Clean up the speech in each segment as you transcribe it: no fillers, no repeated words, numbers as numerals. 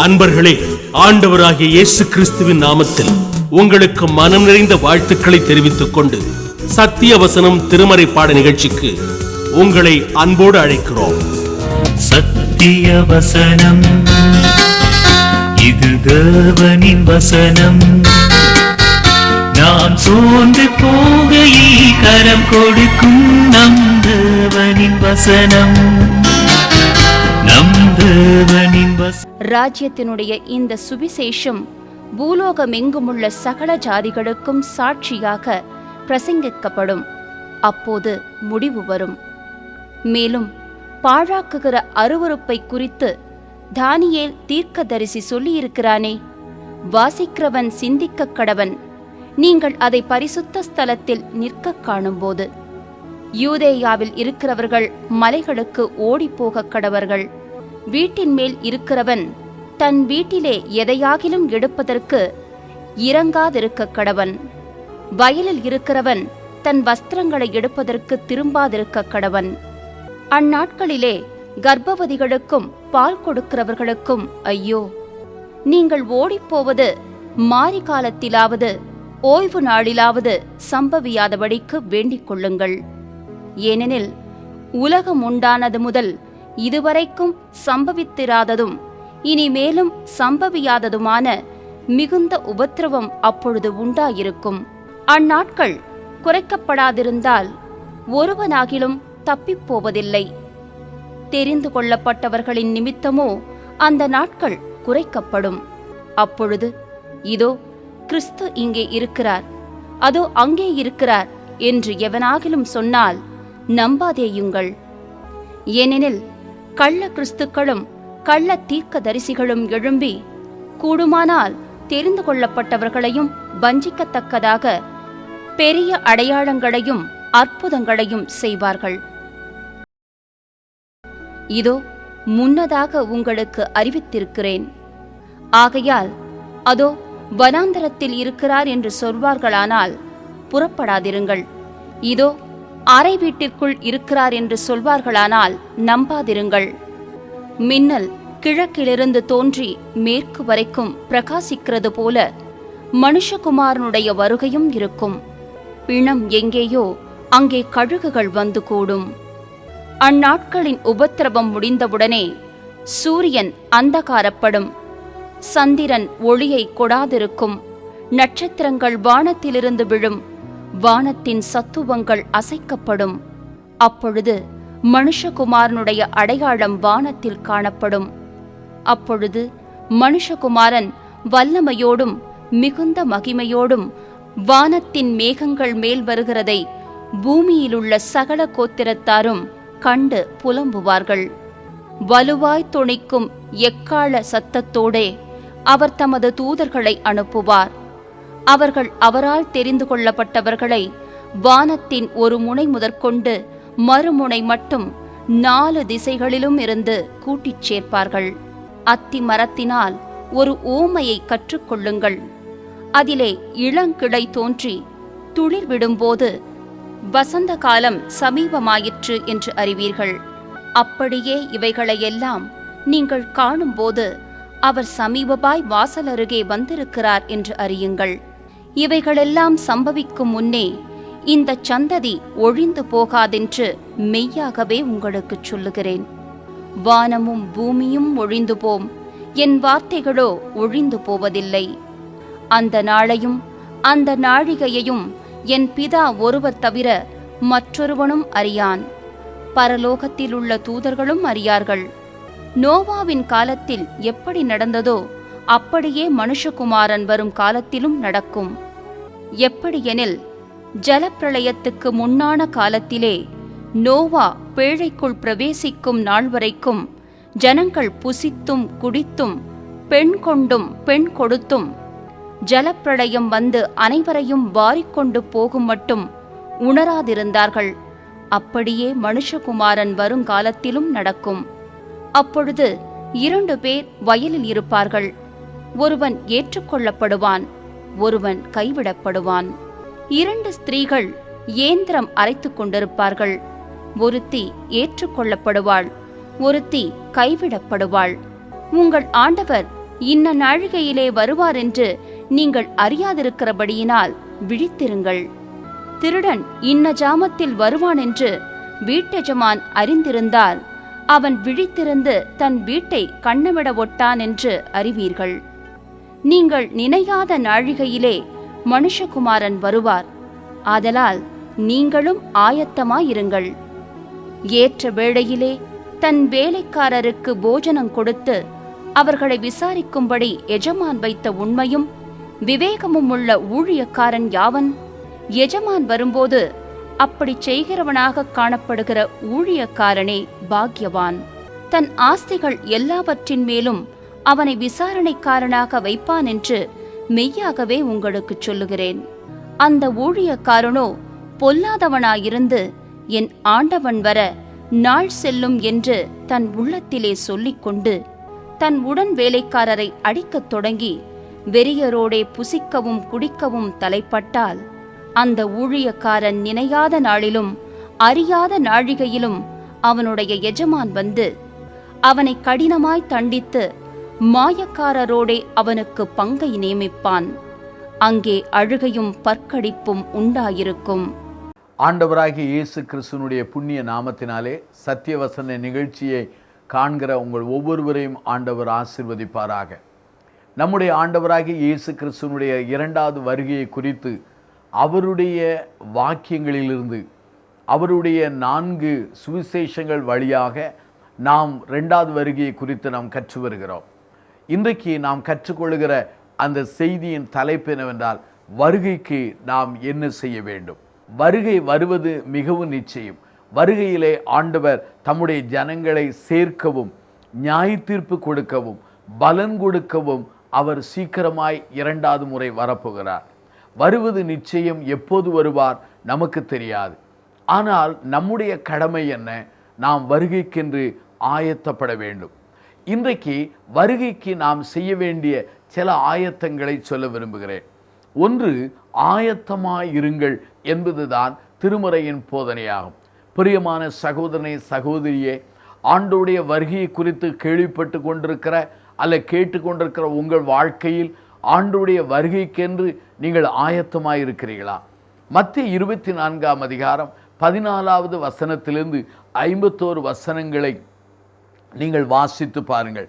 அன்பர்களே, ஆண்டவராகிய இயேசு கிறிஸ்துவின் நாமத்தில் உங்களுக்கு மனம் நிறைந்த வாழ்த்துக்களை தெரிவித்துக் கொண்டு சத்திய வசனம் திருமறை பாட நிகழ்ச்சிக்கு உங்களை அன்போடு அழைக்கிறோம். சத்திய வசனம், இது தேவனின் வசனம். நாம் சோர்ந்து போகையில் கரம் கொடுக்கும் நம் தேவனின் வசனம். ராஜ்யத்தினுடைய இந்த சுவிசேஷம் பூலோகமெங்குமுள்ள சகல ஜாதிகளுக்கும் சாட்சியாக பிரசங்கிக்கப்படும். அப்போது முடிவு வரும். மேலும் பாழாக்குகிற அருவருப்பை குறித்து தானியேல் தீர்க்கதரிசி சொல்லியிருக்கிறானே, வாசிக்கிறவன் சிந்திக்க கடவன். நீங்கள் அதை பரிசுத்த ஸ்தலத்தில் நிற்க காணும்போது யூதேயாவில் இருக்கிறவர்கள் மலைகளுக்கு ஓடிப்போக கடவர்கள். வீட்டின் மேல் இருக்கிறவன் தன் வீட்டிலே எதையாகிலும் எடுப்பதற்கு இறங்காதிருக்க கடவன். வயலில் இருக்கிறவன் தன் வஸ்திரங்களை எடுப்பதற்கு திரும்பாதிருக்க கடவன். அந்நாட்களிலே கர்ப்பவதிகளுக்கும் பால் கொடுக்கிறவர்களுக்கும் ஐயோ! நீங்கள் ஓடிப்போவது மாரி காலத்திலாவது ஓய்வு நாளிலாவது சம்பவியாதபடிக்கு வேண்டிக் கொள்ளுங்கள். ஏனெனில் உலகம் உண்டானது முதல் இதுவரைக்கும் சம்பவித்திராததும் இனிமேலும் சம்பவியாததுமான மிகுந்த உபத்திரவம் அப்பொழுது உண்டாயிருக்கும். அந்நாட்கள் குறைக்கப்படாதிருந்தால் ஒருவனாகிலும் தப்பிப்போவதில்லை. தெரிந்து கொள்ளப்பட்டவர்களின் நிமித்தமோ அந்த நாட்கள் குறைக்கப்படும். அப்பொழுது இதோ கிறிஸ்து இங்கே இருக்கிறார், அதோ அங்கே இருக்கிறார் என்று எவனாகிலும் சொன்னால் நம்பாதேயுங்கள். ஏனெனில் கள்ள கிறிஸ்துக்களும் கள்ள தீர்க்கதரிசிகளும் எழும்பி கூடுமானால் தெரிந்து கொள்ளப்பட்டவர்களையும் வஞ்சிக்கத்தக்கதாக பெரிய அடையாளங்களையும் அற்புதங்களையும் செய்வார்கள். இதோ முன்னதாக உங்களுக்கு அறிவித்திருக்கிறேன். ஆகையால் அதோ வனாந்தரத்தில் இருக்கிறார் என்று சொல்வார்களானால் புறப்படாதிருங்கள். இதோ அறை வீட்டிற்குள் இருக்கிறார் என்று சொல்வார்களானால் நம்பாதிருங்கள். மின்னல் கிழக்கிலிருந்து தோன்றி மேற்கு வரைக்கும் பிரகாசிக்கிறது போல மனுஷகுமாரனுடைய வருகையும் இருக்கும். பிணம் எங்கேயோ அங்கே கழுகுகள் வந்து கூடும். அந்நாட்களின் உபத்திரவம் முடிந்தவுடனே சூரியன் அந்தகாரப்படும், சந்திரன் ஒளியை கொடாதிருக்கும், நட்சத்திரங்கள் வானத்திலிருந்து விழும், வானத்தின் சத்துவங்கள் அசைக்கப்படும். அப்பொழுது மனுஷகுமாரனுடைய அடையாளம் வானத்தில் காணப்படும். அப்பொழுது மனுஷகுமாரன் வல்லமையோடும் மிகுந்த மகிமையோடும் வானத்தின் மேகங்கள் மேல் வருகிறதை பூமியிலுள்ள சகல கோத்திரத்தாரும் கண்டு புலம்புவார்கள். வலுவாய் தொனிக்கும் எக்காள சத்தத்தோடே அவர் தமது தூதர்களை அனுப்புவார். அவர்கள் அவரால் தெரிந்து கொள்ளப்பட்டவர்களை வானத்தின் ஒரு முனை முதற்கொண்டு மறுமுனை மட்டும் 4 திசைகளிலும் இருந்து கூட்டிச் சேர்ப்பார்கள். அத்தி மரத்தினால் ஒரு ஓமையை கற்றுக்கொள்ளுங்கள். அதிலே இளங்கிளை தோன்றி துளிர் விடும்போது வசந்த காலம் சமீபமாயிற்று என்று அறிவீர்கள். அப்படியே இவைகளையெல்லாம் நீங்கள் காணும்போது அவர் சமீபமாய் வாசல் அருகே வந்திருக்கிறார் என்று அறியுங்கள். இவைகளெல்லாம் சம்பவிக்கும் முன்னே இந்த சந்ததி ஒழிந்து போகாதென்று மெய்யாகவே உங்களுக்கு சொல்லுகிறேன். வானமும் பூமியும் ஒழிந்து போம், என் வார்த்தைகளோ ஒழிந்து போவதில்லை. அந்த நாளையும் அந்த நாழிகையையும் என் பிதா ஒருவர் தவிர மற்றொருவனும் அறியான். பரலோகத்தில் உள்ள தூதர்களும் அறியார்கள். நோவாவின் காலத்தில் எப்படி நடந்ததோ அப்படியே மனுஷகுமாரன் வரும் காலத்திலும் நடக்கும். எப்படியெனில் ஜலப்பிரளயத்துக்கு முன்னான காலத்திலே நோவா பேழைக்குள் பிரவேசிக்கும் நாள் வரைக்கும் ஜனங்கள் புசித்தும் குடித்தும் பெண் கொண்டும் பெண் கொடுத்தும் ஜலப்பிரளயம் வந்து அனைவரையும் வாரிக்கொண்டு போகும் மட்டும் உணராதிருந்தார்கள். அப்படியே மனுஷகுமாரன் வருங்காலத்திலும் நடக்கும். அப்பொழுது 2 பேர் வயலில் இருப்பார்கள். ஒருவன் ஏற்றுக்கொள்ளப்படுவான், ஒருவன் கைவிடப்படுவான். 2 ஸ்திரீகள் ஏந்திரம் அரைத்துக் கொண்டிருப்பார்கள். ஒருத்தி ஏற்றுக்கொள்ளப்படுவாள், ஒருத்தி கைவிடப்படுவாள். உங்கள் ஆண்டவர் இன்ன நாழிகையிலே வருவார் என்று நீங்கள் அறியாதிருக்கிறபடியினால் விழித்திருங்கள். திருடன் இன்ன ஜாமத்தில் வருவான் என்று வீட்டெஜமான் அறிந்திருந்தால் அவன் விழித்திருந்து தன் வீட்டை கண்ணமிட ஒட்டான் என்று அறிவீர்கள். நீங்கள் நினையாத நாழிகையிலே மனுஷகுமாரன் வருவார். ஆதலால் நீங்களும் ஆயத்தமாயிருங்கள். ஏற்ற வேளையிலே தன் வேலைக்காரருக்கு போஜனம் கொடுத்து அவர்களை விசாரிக்கும்படி எஜமான் வைத்த உண்மையும் விவேகமும் உள்ள ஊழியக்காரன் யாவன்? எஜமான் வரும்போது அப்படி செய்கிறவனாக காணப்படுகிற ஊழியக்காரனே பாக்கியவான். தன் ஆஸ்திகள் எல்லாவற்றின் மேலும் அவனை விசாரணைக்காரனாக வைப்பான் என்று மெய்யாகவே உங்களுக்கு சொல்லுகிறேன். அந்த ஊழியக்காரனோ பொல்லாதவனாயிருந்து என் ஆண்டவன் வர நாள் செல்லும் என்று தன் உள்ளத்திலே சொல்லிக்கொண்டு தன் உடன் வேலைக்காரரை அடிக்கத் தொடங்கி வெறியரோடே புசிக்கவும் குடிக்கவும் தலைப்பட்டால், அந்த ஊழியக்காரன் நினையாத நாளிலும் அறியாத நாழிகையிலும் அவனுடைய எஜமான் வந்து அவனை கடினமாய் தண்டித்து மாயக்காரரோடே அவனுக்கு பங்கை நியமிப்பான். அங்கே அழுகையும் பற்கடிப்பும் உண்டாயிருக்கும். ஆண்டவராகிய இயேசு கிறிஸ்துனுடைய புண்ணிய நாமத்தினாலே சத்தியவசன நிகழ்ச்சியை காண்கிற உங்கள் ஒவ்வொருவரையும் ஆண்டவர் ஆசீர்வதிப்பாராக. நம்முடைய ஆண்டவராகிய இயேசு கிறிஸ்துனுடைய இரண்டாவது வருகையை குறித்து அவருடைய வாக்கியங்களிலிருந்து அவருடைய 4 சுவிசேஷங்கள் வழியாக நாம் இரண்டாவது வருகையை குறித்து நாம் கற்று வருகிறோம். இன்றைக்கு நாம் கற்றுக்கொள்கிற அந்த செய்தியின் தலைப்பு என்னவென்றால், வருகைக்கு நாம் என்ன செய்ய வேண்டும்? வருகை வருவது மிகவும் நிச்சயம். வருகையிலே ஆண்டவர் தம்முடைய ஜனங்களை சேர்க்கவும் நியாய தீர்ப்பு கொடுக்கவும் பலன் கொடுக்கவும் அவர் சீக்கிரமாய் இரண்டாவது முறை வரப்போகிறார். வருவது நிச்சயம். எப்போது வருவார் நமக்கு தெரியாது. ஆனால் நம்முடைய கடமை என்ன? நாம் வருகைக்கென்று ஆயத்தப்பட வேண்டும். இன்றைக்கு வருகைக்கு நாம் செய்ய வேண்டிய சில ஆயத்தங்களை சொல்ல விரும்புகிறேன். ஒன்று, ஆயத்தமாயிருங்கள் என்பதுதான் திருமறையின் போதனையாகும். பிரியமான சகோதரனே, சகோதரியே, ஆண்டோடைய வருகையை குறித்து கேள்விப்பட்டு கொண்டிருக்கிற அல்ல கேட்டுக்கொண்டிருக்கிற உங்கள் வாழ்க்கையில் ஆண்டோடைய வருகைக்கென்று நீங்கள் ஆயத்தமாயிருக்கிறீர்களா? மத்தேயு 24ஆம் அதிகாரம் 14வது வசனத்திலிருந்து 51 வசனங்களை நீங்கள் வாசித்து பாருங்கள்.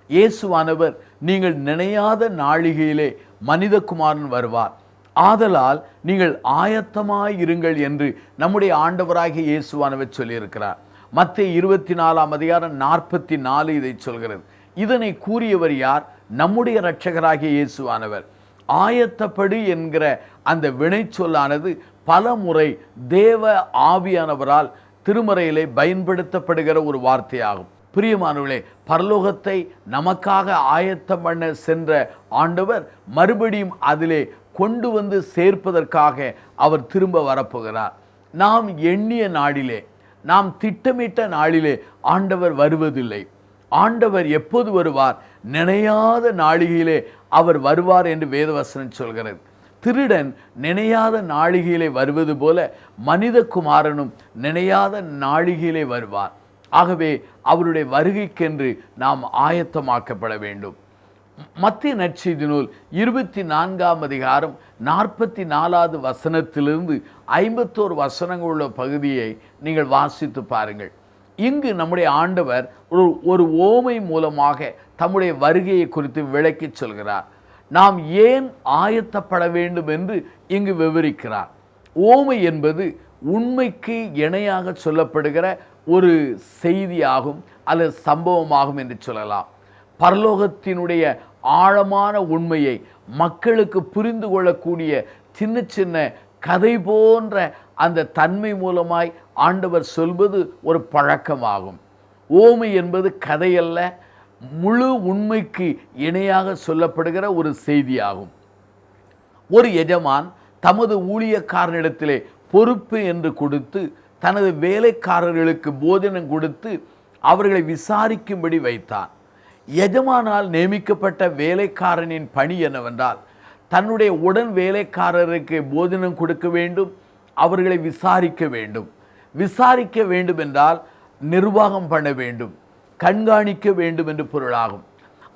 இயேசுவானவர், நீங்கள் நினையாத நாழிகையிலே மனிதகுமாரன் வருவார், ஆதலால் நீங்கள் ஆயத்தமாயிருங்கள் என்று நம்முடைய ஆண்டவராகிய இயேசுவானவர் சொல்லியிருக்கிறார். மத்தேயு 24ஆம் அதிகாரம் 44 இதை சொல்கிறது. இதனை கூறியவர் யார்? நம்முடைய இரட்சகராகிய இயேசுவானவர். ஆயத்தப்படு என்கிற அந்த வினைச்சொல்லானது பல முறை தேவ ஆவியானவரால் திருமறையிலே பயன்படுத்தப்படுகிற ஒரு வார்த்தையாகும். பிரியமானவர்களே, பரலோகத்தை நமக்காக ஆயத்தம் பண்ண சென்ற ஆண்டவர் மறுபடியும் அதிலே கொண்டு வந்து சேர்ப்பதற்காக அவர் திரும்ப வரப்போகிறார். நாம் எண்ணிய நாளிலே, நாம் திட்டமிட்ட நாளிலே ஆண்டவர் வருவதில்லை. ஆண்டவர் எப்போது வருவார்? நினையாத நாளிகையிலே அவர் வருவார் என்று வேதவசனம் சொல்கிறது. திருடன் நினையாத நாளிகையிலே வருவது போல மனிதகுமாரனும் நினையாத நாளிகையிலே வருவார். ஆகவே அவருடைய வருகைக்கென்று நாம் ஆயத்தமாக்கப்பட வேண்டும். மத்திய நற்செய்தி நூல் 24ஆம் அதிகாரம் 44வது வசனத்திலிருந்து 51 வசனங்கள் உள்ள பகுதியை நீங்கள் வாசித்து பாருங்கள். இங்கு நம்முடைய ஆண்டவர் ஒரு ஓமை மூலமாக தம்முடைய வருகையை குறித்து விளக்கி சொல்கிறார். நாம் ஏன் ஆயத்தப்பட வேண்டும் என்று இங்கு விவரிக்கிறார். ஓமை என்பது உண்மைக்கு இணையாக சொல்லப்படுகிற ஒரு செய்தியாகும் அல்லது சம்பவமாகும் என்று சொல்லலாம். பரலோகத்தினுடைய ஆழமான உண்மையை மக்களுக்கு புரிந்து கொள்ளக்கூடிய சின்ன சின்ன கதை போன்ற அந்த தன்மை மூலமாய் ஆண்டவர் சொல்வது ஒரு பழக்கமாகும். ஓமை என்பது கதையல்ல, முழு உண்மைக்கு இணையாக சொல்லப்படுகிற ஒரு செய்தியாகும். ஒரு எஜமான் தமது ஊழியக்காரனிடத்திலே பொறுப்பு என்று கொடுத்து தனது வேலைக்காரர்களுக்கு போஜனம் கொடுத்து அவர்களை விசாரிக்கும்படி வைத்தான். எஜமானால் நியமிக்கப்பட்ட வேலைக்காரனின் பணி என்னவென்றால், தன்னுடைய உடன் வேலைக்காரருக்கு போஜனம் கொடுக்க வேண்டும், அவர்களை விசாரிக்க வேண்டும். விசாரிக்க வேண்டும் என்றால் நிர்வாகம் பண்ண வேண்டும். கண்காணிக்க வேண்டும் என்று பொருளாகும்.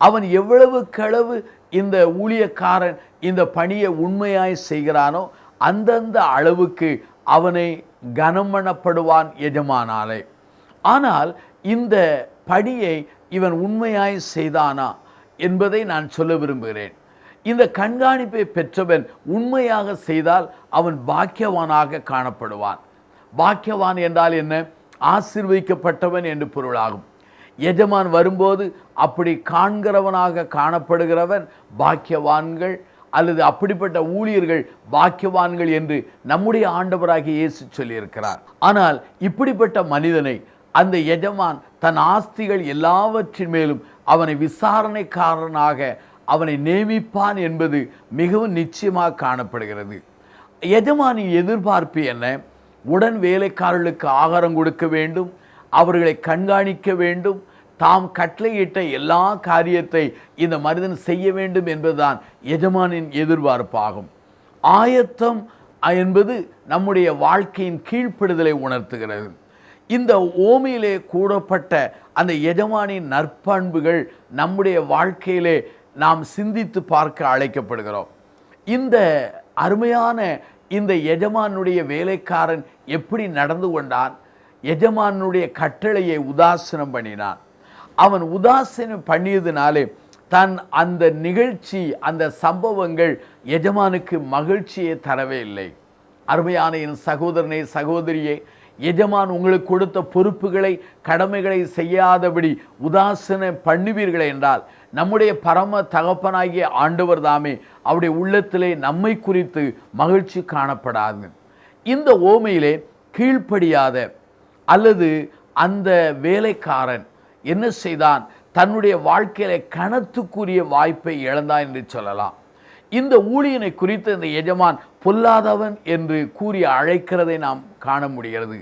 அவன் எவ்வளவுக்களவு இந்த ஊழியக்காரன் இந்த பணியை உண்மையாய் செய்கிறானோ அந்தந்த அளவுக்கு அவனை கனம் பண்ணப்படுவான் எஜமானாலே. ஆனால் இந்த பணியை இவன் உண்மையாய் செய்தானா என்பதை நான் சொல்ல விரும்புகிறேன். இந்த கண்காணிப்பை பெற்றவன் உண்மையாக செய்தால் அவன் பாக்கியவானாக காணப்படுவான். பாக்கியவான் என்றால் என்ன? ஆசீர்வதிக்கப்பட்டவன் என்று பொருளாகும். எஜமான் வரும்போது அப்படி காண்கிறவனாக காணப்படுகிறவன் பாக்கியவான்கள், அல்லது அப்படிப்பட்ட ஊழியர்கள் பாக்கியவான்கள் என்று நம்முடைய ஆண்டவராகிய இயேசு சொல்லியிருக்கிறார். ஆனால் இப்படிப்பட்ட மனிதனை அந்த எஜமான் தன் ஆஸ்திகள் எல்லாவற்றின் மேலும் அவனை விசாரணைக்காரனாக அவனை நியமிப்பான் என்பது மிகவும் நிச்சயமாக காணப்படுகிறது. எஜமானின் எதிர்பார்ப்பு என்ன? உடன் வேலைக்காரர்களுக்கு ஆகாரம் கொடுக்க வேண்டும், அவர்களை கண்காணிக்க வேண்டும், தாம் கட்டளையிட்ட எல்லா காரியத்தை இந்த மனிதன் செய்ய வேண்டும் என்பதுதான் எஜமானின் எதிர்பார்ப்பாகும். ஆயத்தம் என்பது நம்முடைய வாழ்க்கையின் கீழ்ப்படுதலை உணர்த்துகிறது. இந்த ஓமையிலே கூறப்பட்ட அந்த எஜமானின் நற்பண்புகள் நம்முடைய வாழ்க்கையிலே நாம் சிந்தித்து பார்க்க அழைக்கப்படுகிறோம். இந்த அருமையான இந்த எஜமானுடைய வேலைக்காரன் எப்படி நடந்து கொண்டான்? எஜமானுடைய கட்டளையை உதாசீனம் பண்ணினான். அவன் உதாசீனம் பண்ணியதுனாலே தன் அந்த நிகழ்ச்சி, அந்த சம்பவங்கள் எஜமானுக்கு மகிழ்ச்சியை தரவே இல்லை. அருமையான என் சகோதரனே, சகோதரியே, எஜமான் உங்களுக்கு கொடுத்த பொறுப்புகளை, கடமைகளை செய்யாதபடி உதாசீனம் பண்ணுவீர்கள் என்றால் நம்முடைய பரம தகப்பனாகிய ஆண்டவர் தாமே அவருடைய உள்ளத்திலே நம்மை குறித்து மகிழ்ச்சி காணப்படாது. இந்த ஓமையிலே கீழ்ப்படியாத அல்லது அந்த வேலைக்காரன் என்ன செய்தான்? தன்னுடைய வாழ்க்கையில கனத்துக்குரிய வாய்ப்பை இழந்தான் என்று சொல்லலாம். இந்த ஊழியனை குறித்து இந்த எஜமான் பொல்லாதவன் என்று கூறி அழைக்கிறதை நாம் காண முடிகிறது.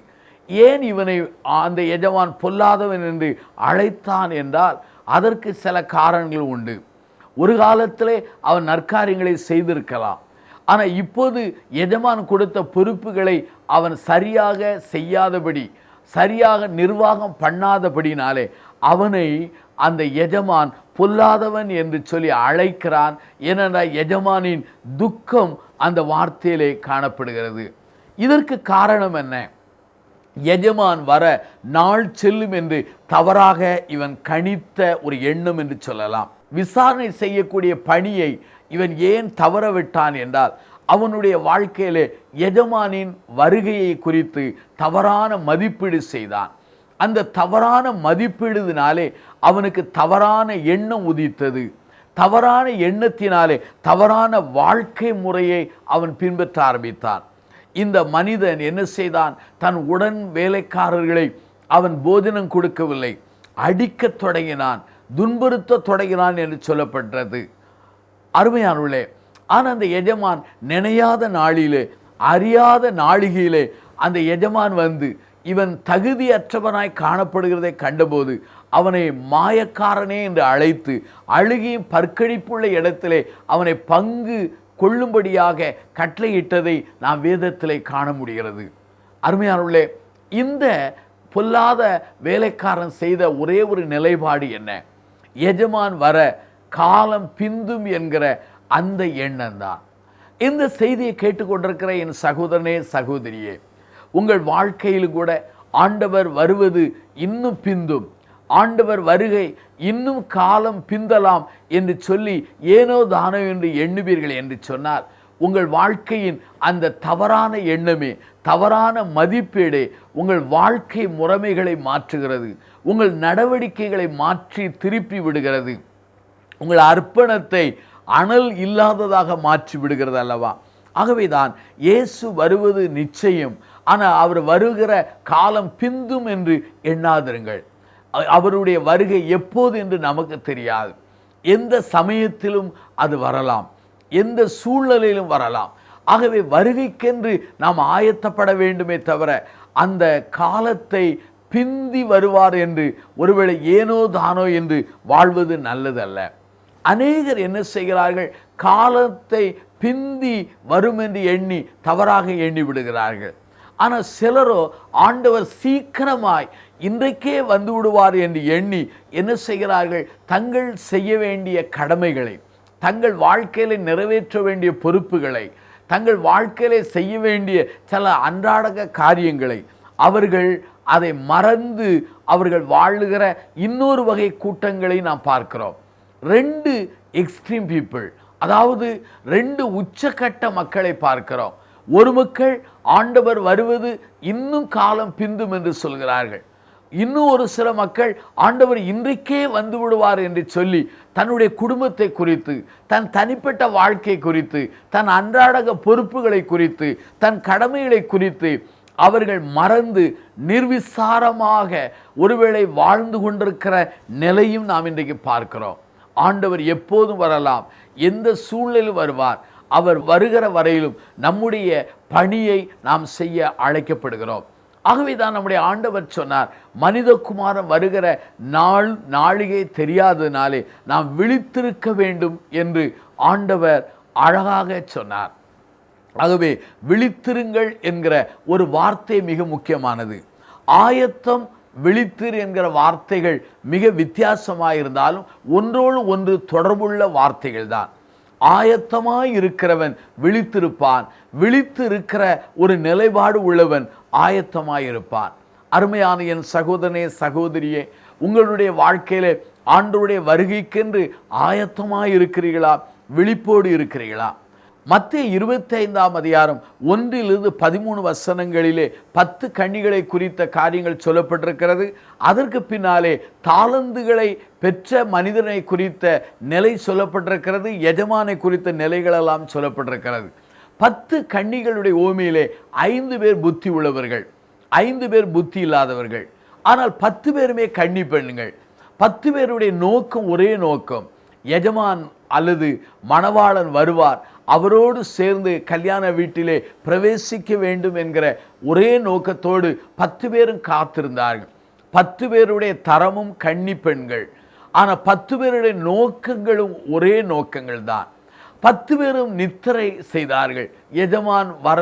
ஏன் இவனை அந்த எஜமான் பொல்லாதவன் என்று அழைத்தான் என்றால் அதற்கு சில காரணங்கள் உண்டு. ஒரு காலத்திலே அவன் நற்காரியங்களை செய்திருக்கலாம். ஆனால் இப்போது எஜமான் கொடுத்த பொறுப்புகளை அவன் சரியாக செய்யாதபடி, சரியாக நிர்வாகம் பண்ணாதபடினாலே அவனை அந்த எஜமான் பொல்லாதவன் என்று சொல்லி அழைக்கிறான். ஏனென்றால் எஜமானின் துக்கம் அந்த வார்த்தையிலே காணப்படுகிறது. இதற்கு காரணம் என்ன? எஜமான் வர நாள் செல்லும் என்று தவறாக இவன் கணித்த ஒரு எண்ணம் என்று சொல்லலாம். விசாரணை செய்யக்கூடிய பணியை இவன் ஏன் தவற விட்டான் என்றால் அவனுடைய வாழ்க்கையிலே எஜமானின் வருகையை குறித்து தவறான மதிப்பீடு செய்தான். அந்த தவறான மதிப்பீடுனாலே அவனுக்கு தவறான எண்ணம் உதித்தது. தவறான எண்ணத்தினாலே தவறான வாழ்க்கை முறையை அவன் பின்பற்ற ஆரம்பித்தான். இந்த மனிதன் என்ன செய்தான்? தன் உடன் வேலைக்காரர்களை அவன் போஜனம் கொடுக்கவில்லை, அடிக்கத் தொடங்கினான், துன்புறுத்த தொடங்கினான் என்று சொல்லப்பட்டது. அருமையானவர்களே, ஆனால் அந்த எஜமான் நினையாத நாளிலே, அறியாத நாளிகையிலே அந்த எஜமான் வந்து இவன் தகுதியற்றவனாய் காணப்படுகிறதை கண்டபோது அவனை மாயக்காரனே என்று அழைத்து அழுகியும் பற்கடிப்புள்ள இடத்திலே அவனை பங்கு கொள்ளும்படியாக கட்டளையிட்டதை நாம் வேதத்திலே காண முடிகிறது. அருமையானவர்களே, இந்த பொல்லாத வேலைக்காரன் செய்த ஒரே ஒரு நிலைப்பாடு என்ன? எஜமான் வர காலம் பிந்தும் என்கிற அந்த எண்ணம் தான். இந்த செய்தியை கேட்டுக்கொண்டிருக்கிற என் சகோதரனே, சகோதரியே, உங்கள் வாழ்க்கையில் கூட ஆண்டவர் வருவது இன்னும் பிந்தும், ஆண்டவர் வருகை இன்னும் காலம் பிந்தலாம் என்று சொல்லி ஏனோ தானோ என்று எண்ணுவீர்கள் என்று சொன்னால் உங்கள் வாழ்க்கையின் அந்த தவறான எண்ணமே, தவறான மதிப்பீடே உங்கள் வாழ்க்கை முறைமைகளை மாற்றுகிறது, உங்கள் நடவடிக்கைகளை மாற்றி திருப்பி விடுகிறது, உங்கள் அர்ப்பணத்தை அனல் இல்லாததாக மாற்றி விடுகிறது அல்லவா? ஆகவேதான் இயேசு வருவது நிச்சயம், ஆனால் அவர் வருகிற காலம் பிந்தும் என்று எண்ணாதிருங்கள். அவருடைய வருகை எப்போது என்று நமக்கு தெரியாது. எந்த சமயத்திலும் அது வரலாம், எந்த சூழ்நிலையிலும் வரலாம். ஆகவே வருகைக்கென்று நாம் ஆயத்தப்பட வேண்டுமே தவிர அந்த காலத்தை பிந்தி வருவார் என்று ஒருவேளை ஏனோ தானோ என்று வாழ்வது நல்லதல்ல. அநேகர் என்ன செய்கிறார்கள்? காலத்தை பிந்தி வரும் என்று எண்ணி தவறாக எண்ணி விடுகிறார்கள். ஆனால் சிலரோ ஆண்டவர் சீக்கிரமாய் இன்றைக்கே வந்து விடுவார் என்று எண்ணி என்ன செய்கிறார்கள்? தங்கள் செய்ய வேண்டிய கடமைகளை, தங்கள் வாழ்க்கையில நிறைவேற்ற வேண்டிய பொறுப்புகளை, தங்கள் வாழ்க்கையில செய்ய வேண்டிய சில அன்றாட காரியங்களை அவர்கள் அதை மறந்து அவர்கள் வாழுகிற இன்னொரு வகை கூட்டங்களை நாம் பார்க்கிறோம். ரெண்டு எக்ஸ்ட்ரீம் பீப்புள், அதாவது ரெண்டு உச்சக்கட்ட மக்களை பார்க்கிறோம். ஒரு மக்கள் ஆண்டவர் வருவது இன்னும் காலம் பிந்தும் என்று சொல்கிறார்கள். இன்னும் ஒரு சில மக்கள் ஆண்டவர் இன்றைக்கே வந்து விடுவார் என்று சொல்லி தன்னுடைய குடும்பத்தை குறித்து, தன் தனிப்பட்ட வாழ்க்கை குறித்து, தன் அன்றாட பொறுப்புகளை குறித்து, தன் கடமைகளை குறித்து அவர்கள் மறந்து நிர்விசாரமாக ஒருவேளை வாழ்ந்து கொண்டிருக்கிற நிலையும் நாம் இன்றைக்கு பார்க்கிறோம். ஆண்டவர் எப்போதும் வரலாம், எந்த சூழ்நிலையில் வருவார். அவர் வருகிற வரையிலும் நம்முடைய பணியை நாம் செய்ய அழைக்கப்படுகிறோம். ஆகவே தான் நம்முடைய ஆண்டவர் சொன்னார், மனிதகுமாரன் வருகிற நாளிகை தெரியாததினாலே நாம் விழித்திருக்க வேண்டும் என்று ஆண்டவர் அழகாக சொன்னார். ஆகவே விழித்திருங்கள் என்கிற ஒரு வார்த்தை மிக முக்கியமானது. ஆயத்தம், விழித்திரு என்கிற வார்த்தைகள் மிக வித்தியாசமாயிருந்தாலும் ஒன்றோடு ஒன்று தொடர்புள்ள வார்த்தைகள் தான். ஆயத்தமாய் இருக்கிறவன் விழித்திருப்பான், விழித்து இருக்கிற ஒரு நிலைப்பாடு உள்ளவன் ஆயத்தமாயிருப்பான். அருமையான என் சகோதரனே, சகோதரியே, உங்களுடைய வாழ்க்கையில ஆண்டவருடைய வருகைக்கென்று ஆயத்தமாய் இருக்கிறீர்களா? விழிப்போடு இருக்கிறீர்களா? மத்தேயு 25ஆம் அதிகாரம் 1-13 வசனங்களிலே 10 கன்னிகளை குறித்த காரியங்கள் சொல்லப்பட்டிருக்கிறது. அதற்கு பின்னாலே தாலந்துகளை பெற்ற மனிதனை குறித்த நிலை சொல்லப்பட்டிருக்கிறது. எஜமானை குறித்த நிலைகளெல்லாம் சொல்லப்பட்டிருக்கிறது. 10 கன்னிகளுடைய ஓமையிலே 5 பேர் புத்தி உள்ளவர்கள், 5 பேர் புத்தி இல்லாதவர்கள். ஆனால் 10 பேருமே கன்னி பெண்கள். 10 பேருடைய நோக்கம் ஒரே நோக்கம். எஜமான் அல்லது மணவாளன் வருவார், அவரோடு சேர்ந்து கல்யாண வீட்டிலே பிரவேசிக்க வேண்டும் என்கிற ஒரே நோக்கத்தோடு 10 பேரும் காத்திருந்தார்கள். 10 பேருடைய தரமும் கன்னி பெண்கள். ஆனால் 10 பேருடைய நோக்கங்களும் ஒரே நோக்கங்கள் தான். 10 பேரும் நித்திரை செய்தார்கள். எஜமான் வர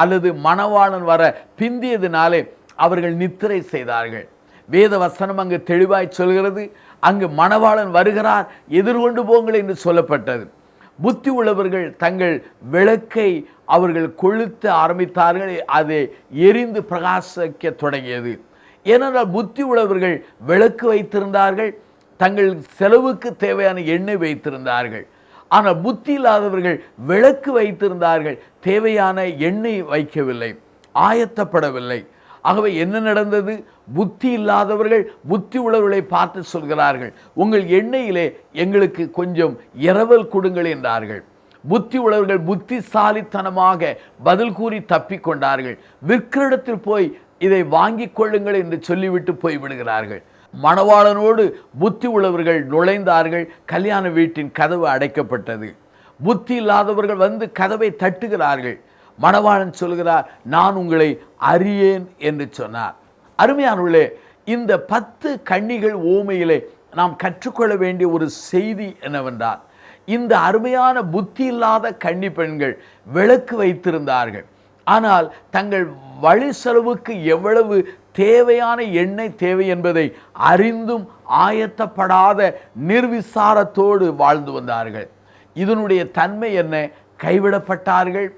அல்லது மணவாளன் வர பிந்தியதினாலே அவர்கள் நித்திரை செய்தார்கள். வேத வசனம் அங்கு தெளிவாய் சொல்கிறது, அங்கு மணவாளன் வருகிறார், எதிர்கொண்டு போங்கள் என்று சொல்லப்பட்டது. புத்தி உள்ளவர்கள் தங்கள் விளக்கை அவர்கள் கொளுத்த ஆரம்பித்தார்கள். அதை எரிந்து பிரகாசிக்க தொடங்கியது. ஏனென்றால் புத்தி உள்ளவர்கள் விளக்கு வைத்திருந்தார்கள், தங்கள் செலவுக்கு தேவையான எண்ணெய் வைத்திருந்தார்கள். ஆனால் புத்தி இல்லாதவர்கள் விளக்கு வைத்திருந்தார்கள், தேவையான எண்ணெய் வைக்கவில்லை, ஆயத்தப்படவில்லை. ஆகவே என்ன நடந்தது? புத்தி இல்லாதவர்கள் புத்தி உள்ளவர்களை பார்த்து சொல்கிறார்கள், உங்கள் எண்ணெயிலே எங்களுக்கு கொஞ்சம் இரவல் கொடுங்கள் என்றார்கள். புத்தி உள்ளவர்கள் புத்திசாலித்தனமாக பதில் கூறி தப்பிக்கொண்டார்கள். விற்கிடத்தில் போய் இதை வாங்கிக் கொள்ளுங்கள் என்று சொல்லிவிட்டு போய்விடுகிறார்கள். மணவாளனோடு புத்தி உள்ளவர்கள் நுழைந்தார்கள். கல்யாண வீட்டின் கதவு அடைக்கப்பட்டது. புத்தி இல்லாதவர்கள் வந்து கதவை தட்டுகிறார்கள். மணவாளன் சொல்கிறார், நான் உங்களை அறியேன் என்று சொன்னார். அருமையானவர்களே, இந்த 10 கன்னிகள் ஓமையிலே நாம் கற்றுக்கொள்ள வேண்டிய ஒரு செய்தி என்னவென்றால், இந்த அருமையான புத்தி இல்லாத கன்னி பெண்கள் விளக்கு வைத்திருந்தார்கள். ஆனால் தங்கள் வழி செலவுக்கு எவ்வளவு தேவையான எண்ணெய் தேவை என்பதை அறிந்தும் ஆயத்தப்படாத நிர்விசாரத்தோடு வாழ்ந்து வந்தார்கள். இதனுடைய தன்மை என்ன? கைவிடப்பட்டார்கள்.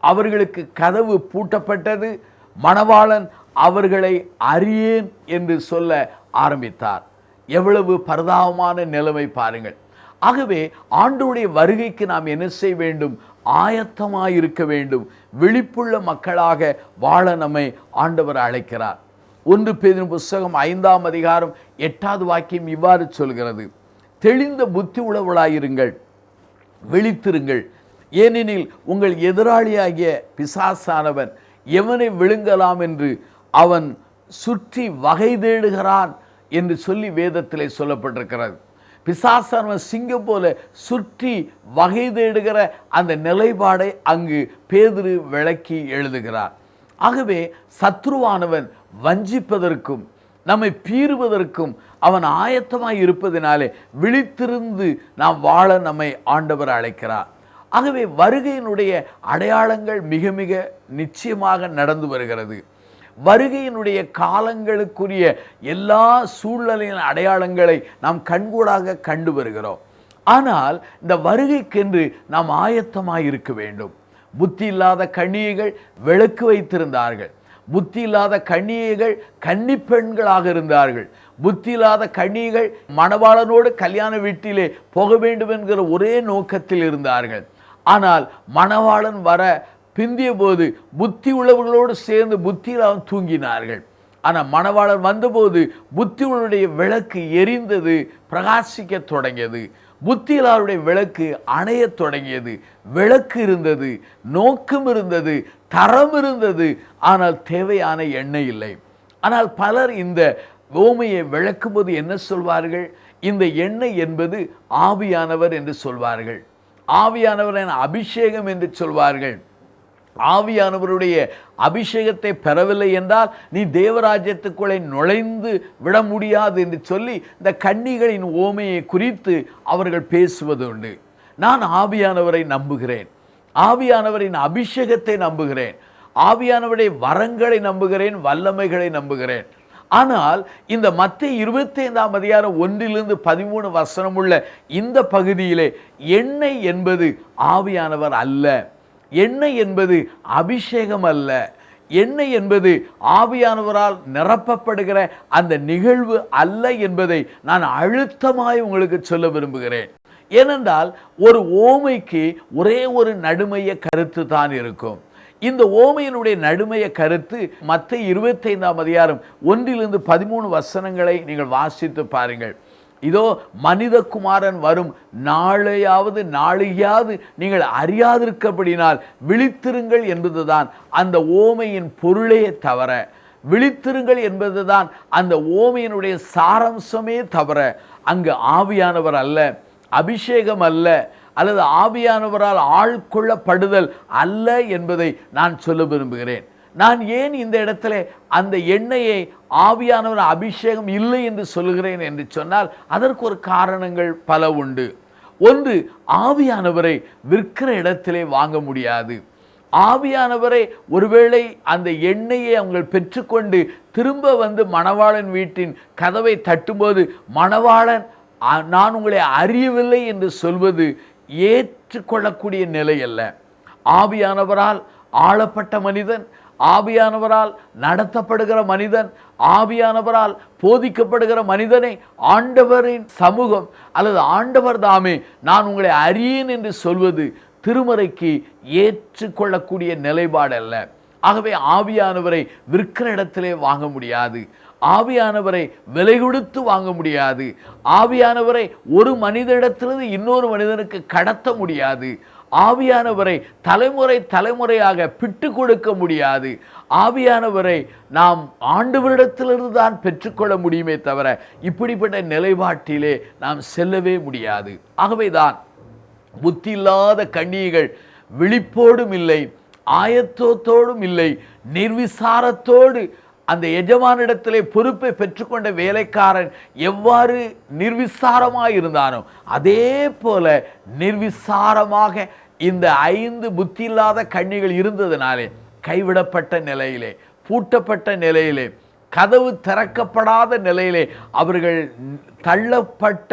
அவர்களுக்கு கதவு பூட்டப்பட்டது. மணவாளன் அவர்களை அறியேன் என்று சொல்ல ஆரம்பித்தார். எவ்வளவு பரிதாபமான நிலைமை பாருங்கள். ஆகவே ஆண்டவருடைய வருகைக்கு நாம் என்ன செய்ய வேண்டும்? ஆயத்தமாயிருக்க வேண்டும். விழிப்புள்ள மக்களாக வாழ நம்மை ஆண்டவர் அழைக்கிறார். 1 பேதுரு புத்தகம் 5ஆம் அதிகாரம் 8வது வாக்கியம் இவ்வாறு சொல்கிறது, தெளிந்த புத்தி உள்ளவர்களாயிருங்கள், விழித்திருங்கள். ஏனெனில் உங்கள் எதிராளியாகிய பிசாசானவன் எவனை விழுங்கலாம் என்று அவன் சுற்றி வகை தேடுகிறான் என்று சொல்லி வேதத்திலே சொல்லப்பட்டிருக்கிறது. பிசாசானவன் சிங்கம் போல சுற்றி வகை தேடுகிற அந்த நிலைப்பாடை அங்கு பேதுரு விளக்கி எழுதுகிறார். ஆகவே சத்ருவானவன் வஞ்சிப்பதற்கும் நம்மை பீறுவதற்கும் அவன் ஆயத்தமாய் இருப்பதினாலே விழித்திருந்து நாம் வாழ நம்மை ஆண்டவர் அழைக்கிறார். ஆகவே வருகையினுடைய அடையாளங்கள் மிக மிக நிச்சயமாக நடந்து வருகிறது. வருகையினுடைய காலங்களுக்குரிய எல்லா சூழ்நிலையின் அடையாளங்களை நாம் கண்கூடாக கண்டு வருகிறோம். ஆனால் இந்த வருகைக்கென்று நாம் ஆயத்தமாய் இருக்க வேண்டும். புத்தி இல்லாத கன்னிகைகள் விளக்கு வைத்திருந்தார்கள். புத்தி இல்லாத கன்னிகைகள் கன்னி பெண்களாக இருந்தார்கள். புத்தி இல்லாத கன்னிகைகள் மணவாளனோடு கல்யாண வீட்டிலே போக வேண்டும் என்கிற ஒரே நோக்கத்தில் இருந்தார்கள். ஆனால் மணவாளன் வர பிந்திய போது புத்தி உள்ளவர்களோடு சேர்ந்து புத்தியில் தூங்கினார்கள். ஆனால் மணவாளன் வந்தபோது புத்தி உள்ளவருடைய விளக்கு எரிந்தது, பிரகாசிக்க தொடங்கியது. புத்தியிலாருடைய விளக்கு அணைய தொடங்கியது. விளக்கு இருந்தது, நோக்கம் இருந்தது, தரம் இருந்தது, ஆனால் தேவையான எண்ணெய் இல்லை. ஆனால் பலர் இந்த ஓமையை விளக்கும் போது என்ன சொல்வார்கள்? இந்த எண்ணெய் என்பது ஆவியானவர் என்று சொல்வார்கள். ஆவியானவரின் அபிஷேகம் என்று சொல்வார்கள். ஆவியானவருடைய அபிஷேகத்தை பெறவில்லை என்றால் நீ தேவராஜ்யத்துக்குள்ளே நுழைந்து விட முடியாது என்று சொல்லி இந்த கன்னிகளின் ஓமையை குறித்து அவர்கள் பேசுவதுண்டு. நான் ஆவியானவரை நம்புகிறேன், ஆவியானவரின் அபிஷேகத்தை நம்புகிறேன், ஆவியானவருடைய வரங்களை நம்புகிறேன், வல்லமைகளை நம்புகிறேன். ஆனால் இந்த மத்தேயு 25ஆம் அதிகாரம் 1-13 உள்ள இந்த பகுதியிலே எண்ணெய் என்பது ஆவியானவர் அல்ல, எண்ணெய் என்பது அபிஷேகம் அல்ல, எண்ணெய் என்பது ஆவியானவரால் நிரப்பப்படுகிற அந்த நிகழ்வு அல்ல என்பதை நான் அழுத்தமாய் உங்களுக்கு சொல்ல விரும்புகிறேன். ஏனென்றால் ஒரு ஓமைக்கு ஒரே ஒரு நடுமைய கருத்து தான் இருக்கும். இந்த ஓமையினுடைய நடுமைய கருத்து மத்தேயு 25ஆம் அதிகாரம் 1-13 நீங்கள் வாசித்து பாருங்கள். இதோ மனிதகுமாரன் வரும் நாளையாவது நீங்கள் அறியாதிருக்கபடினால் விழித்திருங்கள் என்பதுதான் அந்த ஓமையின் பொருளே தவிர, விழித்திருங்கள் என்பதுதான் அந்த ஓமையினுடைய சாராம்சமே தவிர அங்கு ஆவியானவர் அல்ல, அபிஷேகம் அல்ல, அல்லது ஆவியானவரால் ஆள்கொள்ளப்படுதல் அல்ல என்பதை நான் சொல்ல விரும்புகிறேன். நான் ஏன் இந்த இடத்துல அந்த எண்ணெயை ஆவியானவர் அபிஷேகம் இல்லை என்று சொல்கிறேன் என்று சொன்னால் அதற்கு ஒரு காரணங்கள் பல உண்டு. ஒன்று, ஆவியானவரை விற்கிற இடத்திலே வாங்க முடியாது. ஆவியானவரை ஒருவேளை அந்த எண்ணெயை அவங்க பெற்றுக்கொண்டு திரும்ப வந்து மணவாளன் வீட்டின் கதவை தட்டும்போது மணவாளன் நான் உங்களை அறியவில்லை என்று சொல்வது ஏற்றுக்கொள்ளக்கூடிய நிலை அல்ல. ஆவியானவரால் ஆளப்பட்ட மனிதன், ஆவியானவரால் நடத்தப்படுகிற மனிதன், ஆவியானவரால் போதிக்கப்படுகிற மனிதனை ஆண்டவரின் சமூகம் அல்லது ஆண்டவர் தாமே நான் உங்களை அறியேன் என்று சொல்வது திருமறைக்கு ஏற்றுக்கொள்ளக்கூடிய நிலைப்பாடு அல்ல. ஆகவே ஆவியானவரை விற்கிற இடத்திலே வாங்க முடியாது, ஆவியானவரை விலை கொடுத்து வாங்க முடியாது, ஆவியானவரை ஒரு மனிதனிடத்திலிருந்து இன்னொரு மனிதனுக்கு கடத்த முடியாது, ஆவியானவரை தலைமுறையாக பிட்டு கொடுக்க முடியாது. ஆவியானவரை நாம் ஆண்டவரிடத்திலிருந்து தான் பெற்றுக்கொள்ள முடியுமே தவிர இப்படிப்பட்ட நிலைப்பாட்டிலே நாம் செல்லவே முடியாது. ஆகவேதான் புத்தி இல்லாத கன்னிகைகள் விழிப்போடும் இல்லை, ஆயத்தத்தோடும் இல்லை, நிர்விசாரத்தோடு அந்த எஜமானிடத்திலே பொறுப்பை பெற்றுக்கொண்ட வேலைக்காரன் எவ்வாறு நிர்விசாரமாக இருந்தானோ அதே போல நிர்விசாரமாக இந்த 5 புத்தி இல்லாத கன்னிகள் இருந்ததினாலே கைவிடப்பட்ட நிலையிலே, பூட்டப்பட்ட நிலையிலே, கதவு திறக்கப்படாத நிலையிலே அவர்கள் தள்ளப்பட்ட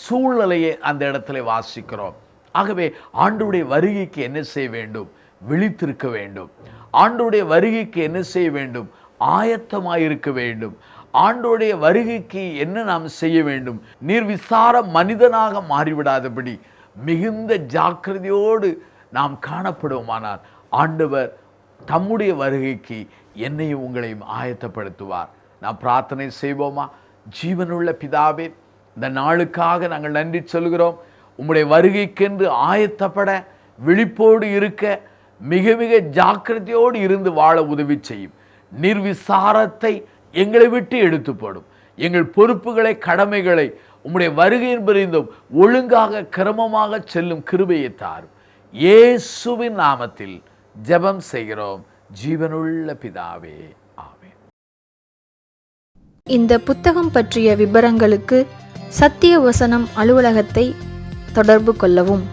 சூழ்நிலையை அந்த இடத்துல வாசிக்கிறோம். ஆகவே ஆண்டவருடைய வருகைக்கு என்ன செய்ய வேண்டும்? விழித்திருக்க வேண்டும். ஆண்டவருடைய வருகைக்கு என்ன செய்ய வேண்டும்? ஆயத்தமாயிருக்க வேண்டும். ஆண்டவருடைய வருகைக்கு என்ன நாம் செய்ய வேண்டும்? நிர்விசார மனிதனாக மாறிவிடாதபடி மிகுந்த ஜாக்கிரதையோடு நாம் காணப்படுவோமானால் ஆண்டவர் தம்முடைய வருகைக்கு என்னையும் உங்களையும் ஆயத்தப்படுத்துவார். நாம் பிரார்த்தனை செய்வோமா? ஜீவனுள்ள பிதாவே, இந்த நாளுக்காக நாங்கள் நன்றி சொல்கிறோம். உம்முடைய வருகைக்கென்று ஆயத்தப்பட, விழிப்போடு இருக்க, மிக மிக ஜாக்கிரதையோடு இருந்து வாழ உதவி செய்யும். நிர்விசாரத்தை எங்களை விட்டு எடுத்து போடும். எங்கள் பொறுப்புகளை, கடமைகளை உம்முடைய வருகையின் பிரிந்தும் ஒழுங்காக கிரமமாக செல்லும் கிருபையை தாரும். இயேசுவின் நாமத்தில் ஜெபம் செய்கிறோம் ஜீவனுள்ள பிதாவே, ஆமென். இந்த புத்தகம் பற்றிய விபரங்களுக்கு சத்திய வசனம் அலுவலகத்தை தொடர்பு கொள்ளவும்.